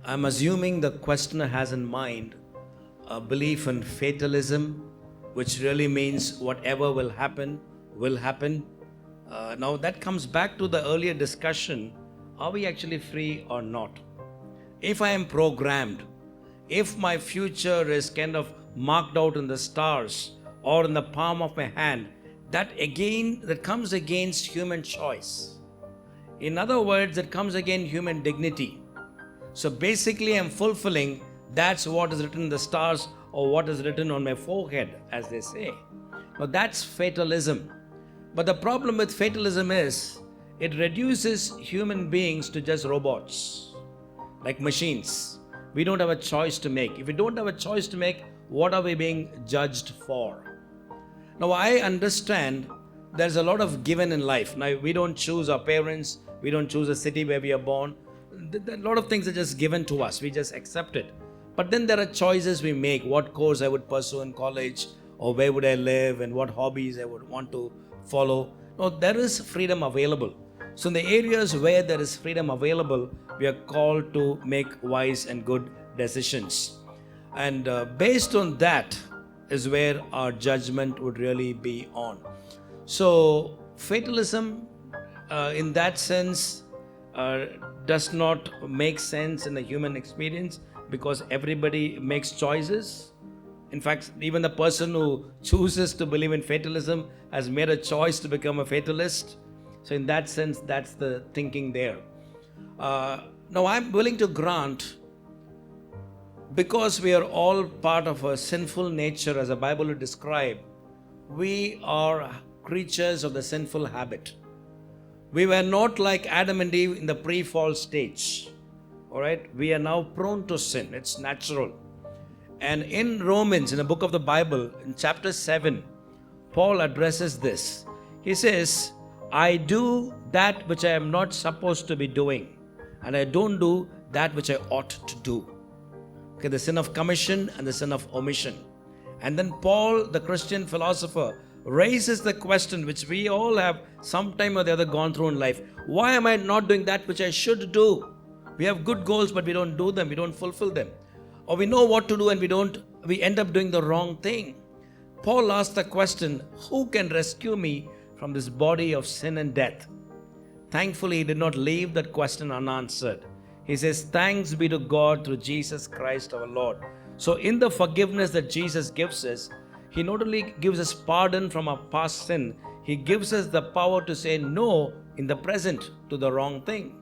I'm assuming the questioner has in mind a belief in fatalism, which really means whatever will happen, will happen. Now, that comes back to the earlier discussion, are we actually free or not? If I am programmed, if my future is kind of marked out in the stars or in the palm of my hand, that comes against human choice. In other words, it comes against human dignity. So basically, I'm fulfilling that's what is written in the stars or what is written on my forehead, as they say. Now, that's fatalism. But the problem with fatalism is it reduces human beings to just robots, like machines. We don't have a choice to make. If we don't have a choice to make, what are we being judged for? Now, I understand there's a lot of given in life. Now, we don't choose our parents. We don't choose a city where we are born. A lot of things are just given to us. We just accept it. But then there are choices we make. What course I would pursue in college, or where would I live, and what hobbies I would want to follow. Now, there is freedom available. So in the areas where there is freedom available, we are called to make wise and good decisions. And based on that is where our judgment would really be on. So fatalism, in that sense, does not make sense in the human experience because everybody makes choices. In fact, even the person who chooses to believe in fatalism has made a choice to become a fatalist. So in that sense, that's the thinking there. Now, I'm willing to grant, because we are all part of a sinful nature, as the Bible would describe, we are creatures of the sinful habit. We were not like Adam and Eve in the pre-fall stage. All right? We are now prone to sin. It's natural. And in Romans, in the book of the Bible, in chapter 7, Paul addresses this. He says, I do that which I am not supposed to be doing, and I don't do that which I ought to do. Okay, the sin of commission and the sin of omission. And then Paul, the Christian philosopher, raises the question which we all have sometime or the other gone through in life. Why am I not doing that which I should do? We have good goals, but we don't do them. We don't fulfill them. Or we know what to do and we end up doing the wrong thing. Paul asked the question, who can rescue me from this body of sin and death? Thankfully, he did not leave that question unanswered. He says, thanks be to God through Jesus Christ our Lord. So in the forgiveness that Jesus gives us, he not only gives us pardon from our past sin, he gives us the power to say no in the present to the wrong thing.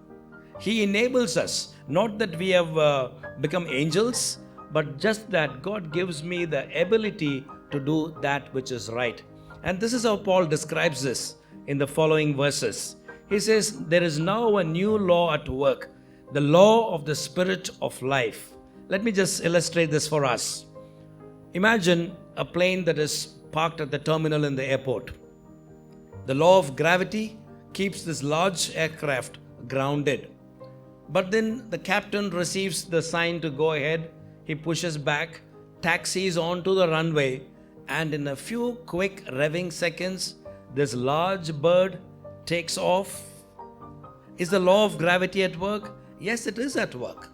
He enables us, not that we have become angels, but just that God gives me the ability to do that which is right. And this is how Paul describes this in the following verses. He says, there is now a new law at work, the law of the Spirit of life. Let me just illustrate this for us. Imagine a plane that is parked at the terminal in the airport. The law of gravity keeps this large aircraft grounded. But then the captain receives the sign to go ahead. He pushes back, taxis onto the runway, and in a few quick revving seconds, this large bird takes off. Is the law of gravity at work? Yes, it is at work.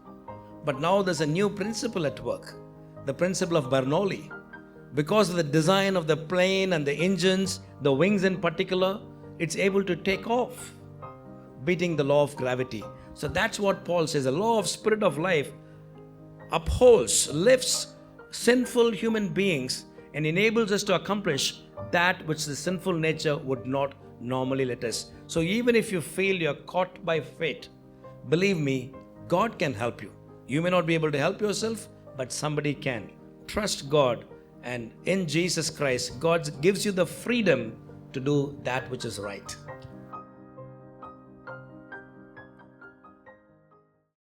But now there's a new principle at work, the principle of Bernoulli. Because of the design of the plane and the engines, the wings in particular, it's able to take off, beating the law of gravity. So that's what Paul says. The law of Spirit of life upholds, lifts sinful human beings and enables us to accomplish that which the sinful nature would not normally let us. So even if you feel you're caught by fate, believe me, God can help you. You may not be able to help yourself, but somebody can. Trust God, and in Jesus Christ, God gives you the freedom to do that which is right.